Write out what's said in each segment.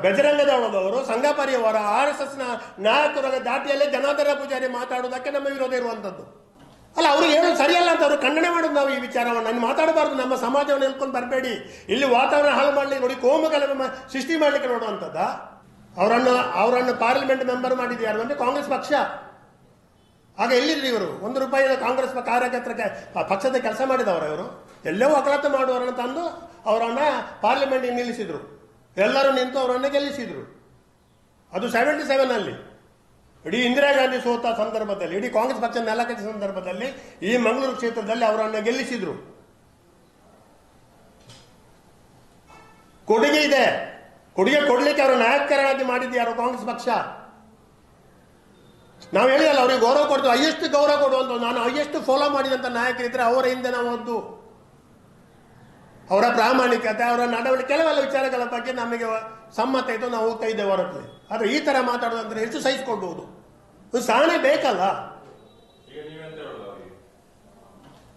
ಬೆಜರಂಗದವರು, ಸಂಘ ಪರಿವಾರ, RSS ನಾಯಕರ ದಾಟಿಯಲ್ಲೇ ಜನಾರ್ದನ ಪೂಜಾರಿ ಮಾತಾಡುವುದಕ್ಕೆ ನಮ್ಮ ವಿರೋಧ ಇರುವಂತದ್ದು ಅಲ್ಲ. ಅವರು ಹೇಳೋದು ಸರಿಯಲ್ಲ ಅಂತ ಅವರು ಖಂಡನೆ ಮಾಡೋದು. ನಾವು ಈ ವಿಚಾರವನ್ನು ನಾನು ಮಾತಾಡಬಾರ್ದು. ನಮ್ಮ ಸಮಾಜವನ್ನು ಹೇಳ್ಕೊಂಡು ಬರಬೇಡಿ. ಇಲ್ಲಿ ವಾತಾವರಣ ಹಾಳು ಮಾಡಲಿಕ್ಕೆ ನೋಡಿ, ಕೋಮುಗಲಭೆ ಸೃಷ್ಟಿ ಮಾಡಲಿಕ್ಕೆ ನೋಡುವಂಥದ್ದ. ಅವರನ್ನು ಪಾರ್ಲಿಮೆಂಟ್ ಮೆಂಬರ್ ಮಾಡಿದ್ಯಾರು ಅಂದ್ರೆ ಕಾಂಗ್ರೆಸ್ ಪಕ್ಷ. ಆಗ ಎಲ್ಲಿದ್ರಿ ಇವರು? ₹1 ಕಾಂಗ್ರೆಸ್ ಕಾರ್ಯಕರ್ತರಿಗೆ ಪಕ್ಷದ ಕೆಲಸ ಮಾಡಿದವರು ಇವರು. ಎಲ್ಲವೂ ವಕಾಲತ್ತು ಮಾಡುವವರನ್ನು ತಂದು ಅವರನ್ನ ಪಾರ್ಲಿಮೆಂಟ್ಗೆ ನಿಲ್ಲಿಸಿದ್ರು. ಎಲ್ಲರೂ ನಿಂತು ಅವರನ್ನು ಗೆಲ್ಲಿಸಿದ್ರು. ಅದು 77 ಇಡೀ ಇಂದಿರಾ ಗಾಂಧಿ ಸೋತ ಸಂದರ್ಭದಲ್ಲಿ, ಇಡೀ ಕಾಂಗ್ರೆಸ್ ಪಕ್ಷ ನೆಲಕಟ್ಟಿದ ಸಂದರ್ಭದಲ್ಲಿ ಈ ಮಂಗಳೂರು ಕ್ಷೇತ್ರದಲ್ಲಿ ಅವರನ್ನು ಗೆಲ್ಲಿಸಿದ್ರು. ಕೊಡುಗೆ ಇದೆ. ಕೊಡುಗೆ ಕೊಡ್ಲಿಕ್ಕೆ ಅವರ ನಾಯಕರಾಗಿ ಮಾಡಿದ್ಯಾರು? ಕಾಂಗ್ರೆಸ್ ಪಕ್ಷ. ನಾವು ಹೇಳಿದಲ್ಲ, ಅವರಿಗೆ ಗೌರವ ಕೊಡ್ತೀವಿ, ಹೈಯೆಸ್ಟ್ ಗೌರವ ಕೊಡುವಂತ. ನಾನು ಹೈಯೆಸ್ಟ್ ಫಾಲೋ ಮಾಡಿದಂತ ನಾಯಕರಿದ್ರೆ ಅವರ ಹಿಂದೆ ನಾವು ಹೋದ್ದು. ಅವರ ಪ್ರಾಮಾಣಿಕತೆ, ಅವರ ನಡವಳಿಕೆ, ಕೆಲವೆಲ್ಲ ವಿಚಾರಗಳ ಬಗ್ಗೆ ನಮಗೆ ಸಮ್ಮತ ಇತ್ತು, ನಾವು ಹೋಗ್ತಾ ಇದ್ದೇವೆ ಹೊರತು. ಆದ್ರೆ ಈ ತರ ಮಾತಾಡೋದಂದ್ರೆ ಎಷ್ಟು ಸಹಿಸಿಕೊಳ್ಬಹುದು? ಸಹನೆ ಬೇಕಲ್ಲ.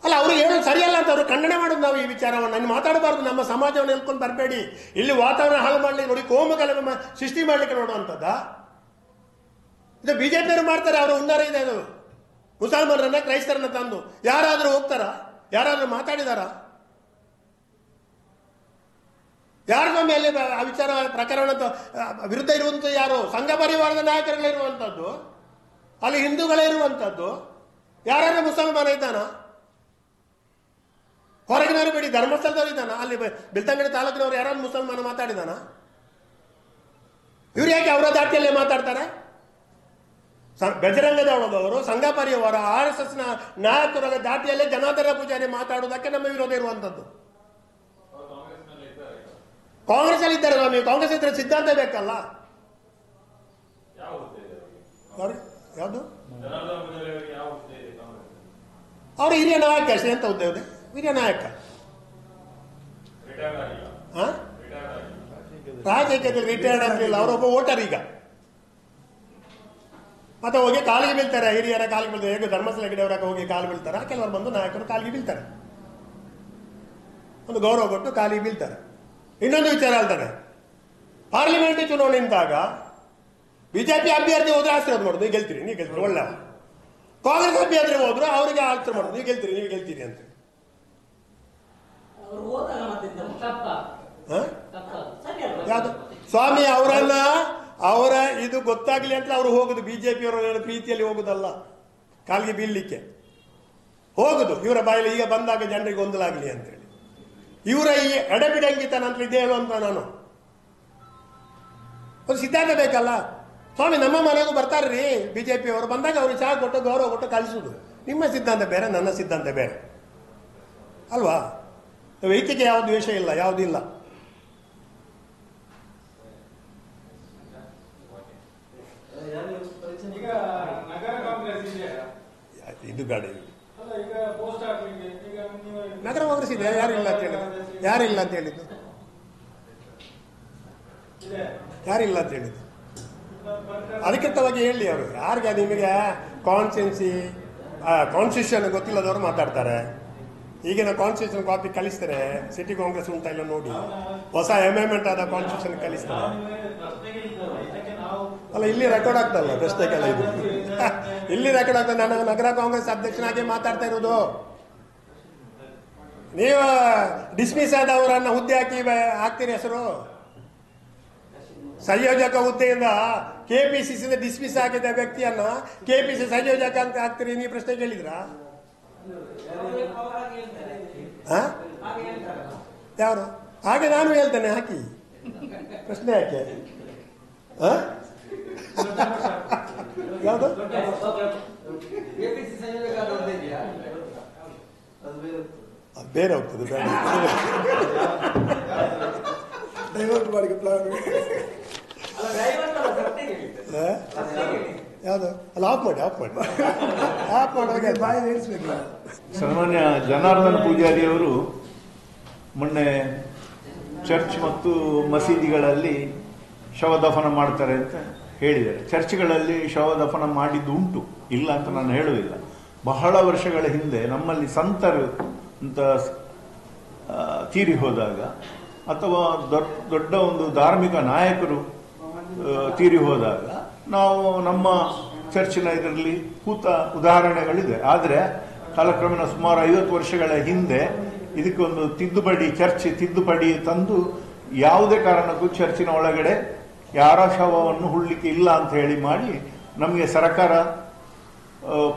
ಅಲ್ಲ, ಅವರು ಹೇಳೋದು ಸರಿಯಲ್ಲ ಅಂತ ಅವರು ಖಂಡನೆ ಮಾಡೋದು. ನಾವು ಈ ವಿಚಾರವನ್ನು ನಾನು ಮಾತಾಡಬಾರ್ದು. ನಮ್ಮ ಸಮಾಜವನ್ನು ಹೇಳ್ಕೊಂಡು ಬರಬೇಡಿ. ಇಲ್ಲಿ ವಾತಾವರಣ ಹಾಳು ಮಾಡಲಿಕ್ಕೆ ನೋಡಿ, ಕೋಮುಗಲಭೆ ಸೃಷ್ಟಿ ಮಾಡಲಿಕ್ಕೆ ನೋಡುವಂಥದ್ದ. ಇದು ಬಿಜೆಪಿಯವರು ಮಾಡ್ತಾರೆ. ಅವರ ಹುನ್ನಾರ ಇದೆ. ಅದು ಮುಸಲ್ಮಾನರನ್ನ ಕ್ರೈಸ್ತರನ್ನ ತಂದು ಯಾರಾದ್ರೂ ಹೋಗ್ತಾರ? ಯಾರಾದ್ರೂ ಮಾತಾಡಿದಾರ? ಯಾರ ಮೇಲೆ ಆ ವಿಚಾರ ಪ್ರಕರಣದ ವಿರುದ್ಧ ಇರುವಂತ ಯಾರು? ಸಂಘ ಪರಿವಾರದ ನಾಯಕರುಗಳಿರುವಂತದ್ದು, ಅಲ್ಲಿ ಹಿಂದೂಗಳೇ ಇರುವಂತದ್ದು. ಯಾರು ಮುಸಲ್ಮಾನ ಇದ್ದಾನ? ಹೊರಗಿನವರು ಬಿಡಿ, ಧರ್ಮಸ್ಥಳದವರು ಇದ್ದಾನ? ಅಲ್ಲಿ ಬೆಳ್ತಂಗಡಿ ತಾಲೂಕಿನವರು ಯಾರು ಮುಸಲ್ಮಾನ ಮಾತಾಡಿದಾನ? ಇವ್ರು ಯಾಕೆ ಅವರ ದಾಟಿಯಲ್ಲೇ ಮಾತಾಡ್ತಾರೆ? ಬೆಜರಂಗದವರು, ಸಂಘ ಪರಿವಾರ, RSS ನಾಯಕರ ದಾಟಿಯಲ್ಲೇ ಜನಾರ್ದನ ಪೂಜಾರಿ ಮಾತಾಡುವುದಕ್ಕೆ ನಮ್ಮ ವಿರೋಧ ಇರುವಂತದ್ದು. ಕಾಂಗ್ರೆಸ್ ಅಲ್ಲಿ ಇದ್ದಾರೆ ಸ್ವಾಮಿ. ಕಾಂಗ್ರೆಸ್ ಇದ್ರೆ ಸಿದ್ಧಾಂತ ಬೇಕಲ್ಲ. ಯಾವುದು? ಅವರು ಹಿರಿಯ ನಾಯಕ ಅಷ್ಟೇ. ಎಂತ ಹುದ್ದೆ? ಹಿರಿಯ ನಾಯಕ. ರಾಜಕೀಯದಲ್ಲಿ ರಿಟೈರ್ಡ್ ಆಗಲಿಲ್ಲ. ಅವರೊಬ್ಬ ವೋಟರ್. ಈಗ ಮತ್ತೆ ಹೋಗಿ ಕಾಲಿಗೆ ಬೀಳ್ತಾರೆ. ಹಿರಿಯರ ಕಾಲಿಗೆ ಬೀಳ್ತಾರೆ. ಹೇಗೆ ಧರ್ಮಸ್ಥಳ ಗಿಡವರಾಗ ಹೋಗಿ ಕಾಲು ಬೀಳ್ತಾರೆ. ಕೆಲವರು ಬಂದು ನಾಯಕರು ಕಾಲಿಗೆ ಬೀಳ್ತಾರೆ. ಒಂದು ಗೌರವ ಕೊಟ್ಟು ಕಾಲಿಗೆ ಬೀಳ್ತಾರೆ. ಇನ್ನೊಂದು ವಿಚಾರ ಹೇಳ್ತಾರೆ, ಪಾರ್ಲಿಮೆಂಟ್ ಚುನಾವಣೆ ನಿಂತಾಗ ಬಿಜೆಪಿ ಅಭ್ಯರ್ಥಿ ಹೋದ್ರೆ ಆಶ್ರಯ ಮಾಡೋದು, ನೀವು ಗೆಲ್ತೀರಿ, ನೀವು ಗೆಲ್ತೀರಿ, ಒಳ್ಳೆ. ಕಾಂಗ್ರೆಸ್ ಅಭ್ಯರ್ಥಿ ಹೋದ್ರು ಅವರಿಗೆ ಆಶ್ರಯ ಮಾಡೋದು, ನೀವು ಗೆಲ್ತೀರಿ, ನೀವು ಗೆಲ್ತೀರಿ ಅಂತ. ಯಾವುದು ಸ್ವಾಮಿ? ಅವರ ಇದು ಗೊತ್ತಾಗ್ಲಿ ಅಂತ ಅವ್ರು ಹೋಗುದು. ಬಿಜೆಪಿಯವರ ಪ್ರೀತಿಯಲ್ಲಿ ಹೋಗುದಲ್ಲ, ಕಾಲಿಗೆ ಬೀಳ್ಲಿಕ್ಕೆ ಹೋಗುದು. ಇವರ ಬಾಯಲ್ಲಿ ಈಗ ಬಂದಾಗ ಜನರಿಗೆ ಗೊಂದಲಾಗ್ಲಿ ಅಂತೇಳಿ. ಇವರ ಈ ಎಡಬಿಡಂಗಿತನ ಅಂತ ಇದೆ ಹೇಳುವಂತ ನಾನು. ಒಂದು ಸಿದ್ಧಾಂತ ಬೇಕಲ್ಲ ಸ್ವಾಮಿ. ನಮ್ಮ ಮನೆಗೂ ಬರ್ತಾರ್ರಿ ಬಿಜೆಪಿ ಅವರು. ಬಂದಾಗ ಅವ್ರಿಗೆ ಚಹಾ ಕೊಟ್ಟು ಗೌರವ ಕೊಟ್ಟು ಕಳಿಸುದು. ನಿಮ್ಮ ಸಿದ್ಧಾಂತ ಬೇರೆ, ನನ್ನ ಸಿದ್ಧಾಂತ ಬೇರೆ ಅಲ್ವಾ? ವೈಯಕ್ತಿಕ ಯಾವ ದ್ವೇಷ ಇಲ್ಲ, ಯಾವುದಿಲ್ಲ. ಇದು ಗಾಡಿ ನಗರ ಕಾಂಗ್ರೆಸ್ ಇದೆ. ಯಾರಿಲ್ಲ ಅಂತ ಹೇಳಿದ್ದು? ಯಾರಿಲ್ಲ ಅಂತ ಹೇಳಿದ್ದು? ಯಾರಿಲ್ಲ ಅಂತ ಹೇಳಿದ್ದು? ಅಧಿಕೃತವಾಗಿ ಹೇಳಿ ಅವರು. ಯಾರಿಗೆ ನಿಮಗೆ ಕಾನ್ಸ್ಟಿಟ್ಯೂಷನ್ ಗೊತ್ತಿಲ್ಲದವರು ಮಾತಾಡ್ತಾರೆ. ಈಗಿನ ಕಾನ್ಸ್ಟಿಟ್ಯೂಷನ್ ಕಾಪಿ ಕಲಿಸ್ತಾರೆ. ಸಿಟಿ ಕಾಂಗ್ರೆಸ್ ಉಂಟಾ ಇಲ್ಲ ನೋಡಿ. ಹೊಸ ಅಮೆಂಡ್ಮೆಂಟ್ ಆದ ಕಾನ್ಸ್ಟಿಟ್ಯೂಷನ್ ಕಲಿಸ್ತಾರೆ. ಅಲ್ಲ, ಇಲ್ಲಿ ರೆಕಾರ್ಡ್ ಆಗ್ತಲ್ಲ ಪ್ರಶ್ನೆಗೆಲ್ಲ. ಇದು ಇಲ್ಲಿ ರೆಕಾರ್ಡ್ ಆಗ್ತದೆ. ನಾನು ನಗರ ಕಾಂಗ್ರೆಸ್ ಅಧ್ಯಕ್ಷನಾಗಿ ಮಾತಾಡ್ತಾ ಇರೋದು. ನೀವು ಡಿಸ್ಮಿಸ್ ಆದವರನ್ನ ಹುದ್ದೆ ಹಾಕ್ತೀರಿ ಹೆಸರು. ಸಂಯೋಜಕ ಹುದ್ದೆಯಿಂದ ಕೆಪಿಸಿಸಿ ಡಿಸ್ಮಿಸ್ ಆಗಿದ್ದ ವ್ಯಕ್ತಿಯನ್ನ ಕೆಪಿಸಿ ಸಂಯೋಜಕ ಅಂತ ಹಾಕ್ತೀರಿ. ನೀವು ಪ್ರಶ್ನೆ ಕೇಳಿದ್ರ? ಯಾರು? ಹಾಗೆ ನಾನು ಹೇಳ್ತೇನೆ, ಹಾಕಿ. ಪ್ರಶ್ನೆ ಯಾಕೆ? ಯಾವುದು? ಬೇರೆ ಹೋಗ್ತದೆ. ಡೈವರ್ಟ್ ಮಾಡಿ ಪ್ಲಾನ್. ಯಾವುದು? ಅಲ್ಲ, ಆಫ್ ಮಾಡಿ ಬಾಯಿ ನಿಲ್ಲಿಸ್ಬೇಕು. ಸನ್ಮಾನ್ಯ ಜನಾರ್ದನ ಪೂಜಾರಿ ಅವರು ಮೊನ್ನೆ ಚರ್ಚ್ ಮತ್ತು ಮಸೀದಿಗಳಲ್ಲಿ ಶವದಫನ ಮಾಡ್ತಾರೆ ಅಂತ ಹೇಳಿದ್ದಾರೆ. ಚರ್ಚ್ಗಳಲ್ಲಿ ಶವದಫನ ಮಾಡಿದ್ದು ಉಂಟು, ಇಲ್ಲ ಅಂತ ನಾನು ಹೇಳುವುದಿಲ್ಲ. ಬಹಳ ವರ್ಷಗಳ ಹಿಂದೆ ನಮ್ಮಲ್ಲಿ ಸಂತರು ಅಂತ ತೀರಿ ಹೋದಾಗ ಅಥವಾ ದೊಡ್ಡ ಒಂದು ಧಾರ್ಮಿಕ ನಾಯಕರು ತೀರಿ ಹೋದಾಗ ನಾವು ನಮ್ಮ ಚರ್ಚಿನ ಇದರಲ್ಲಿ ಕೂತ ಉದಾಹರಣೆಗಳಿದೆ. ಆದರೆ ಕಾಲಕ್ರಮೇಣ ಸುಮಾರು 50 ವರ್ಷಗಳ ಹಿಂದೆ ಇದಕ್ಕೊಂದು ಚರ್ಚ್ ತಿದ್ದುಪಡಿ ತಂದು ಯಾವುದೇ ಕಾರಣಕ್ಕೂ ಚರ್ಚಿನ ಒಳಗಡೆ ಯಾರ ಶವವನ್ನು ಹುಡ್ಲಿಕ್ಕೆ ಇಲ್ಲ ಅಂತ ಹೇಳಿ ಮಾಡಿ ನಮಗೆ ಸರ್ಕಾರ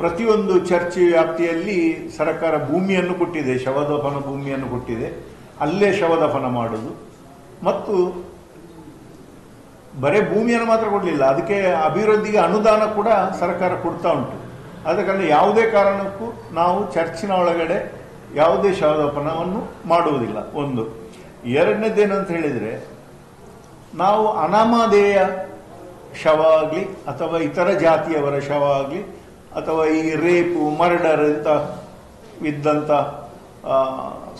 ಪ್ರತಿಯೊಂದು ಚರ್ಚ್ ವ್ಯಾಪ್ತಿಯಲ್ಲಿ ಸರ್ಕಾರ ಭೂಮಿಯನ್ನು ಕೊಟ್ಟಿದೆ, ಶವದಫನ ಭೂಮಿಯನ್ನು ಕೊಟ್ಟಿದೆ. ಅಲ್ಲೇ ಶವದಫನ ಮಾಡುದು. ಮತ್ತು ಬರೇ ಭೂಮಿಯನ್ನು ಮಾತ್ರ ಕೊಡಲಿಲ್ಲ, ಅದಕ್ಕೆ ಅಭಿವೃದ್ಧಿಗೆ ಅನುದಾನ ಕೂಡ ಸರ್ಕಾರ ಕೊಡ್ತಾ ಉಂಟು. ಆದ ಕಾರಣ ಯಾವುದೇ ಕಾರಣಕ್ಕೂ ನಾವು ಚರ್ಚಿನ ಒಳಗಡೆ ಯಾವುದೇ ಶವದಫನವನ್ನು ಮಾಡುವುದಿಲ್ಲ. ಒಂದು. ಎರಡನೇದೇನಂತ ಹೇಳಿದರೆ, ನಾವು ಅನಾಮಧೇಯ ಶವ ಆಗಲಿ ಅಥವಾ ಇತರ ಜಾತಿಯವರ ಶವ ಆಗಲಿ ಅಥವಾ ಈ ರೇಪು ಮರ್ಡರ್ ಅಂತ ಇದ್ದಂಥ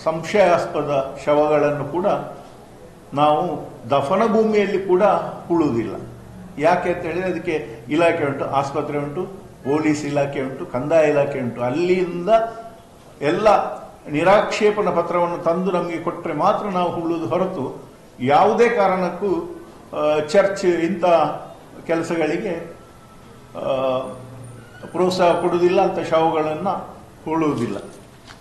ಸಂಶಯಾಸ್ಪದ ಶವಗಳನ್ನು ಕೂಡ ನಾವು ದಫನ ಭೂಮಿಯಲ್ಲಿ ಕೂಡ ಹೂಳುವುದಿಲ್ಲ. ಯಾಕೆ ಅಂತ ಹೇಳಿದ್ರೆ ಅದಕ್ಕೆ ಇಲಾಖೆ ಉಂಟು, ಆಸ್ಪತ್ರೆ ಉಂಟು, ಪೊಲೀಸ್ ಇಲಾಖೆ ಉಂಟು, ಕಂದಾಯ ಇಲಾಖೆ ಉಂಟು. ಅಲ್ಲಿಂದ ಎಲ್ಲ ನಿರಾಕ್ಷೇಪಣ ಪತ್ರವನ್ನು ತಂದು ನಮಗೆ ಕೊಟ್ಟರೆ ಮಾತ್ರ ನಾವು ಹೂಳುವುದು ಹೊರತು ಯಾವುದೇ ಕಾರಣಕ್ಕೂ ಚರ್ಚ್ ಇಂಥ ಕೆಲಸಗಳಿಗೆ ಪ್ರೋತ್ಸಾಹ ಕೊಡುವುದಿಲ್ಲ, ಅಂತ ಶವಗಳನ್ನು ಹೂಳುವುದಿಲ್ಲ.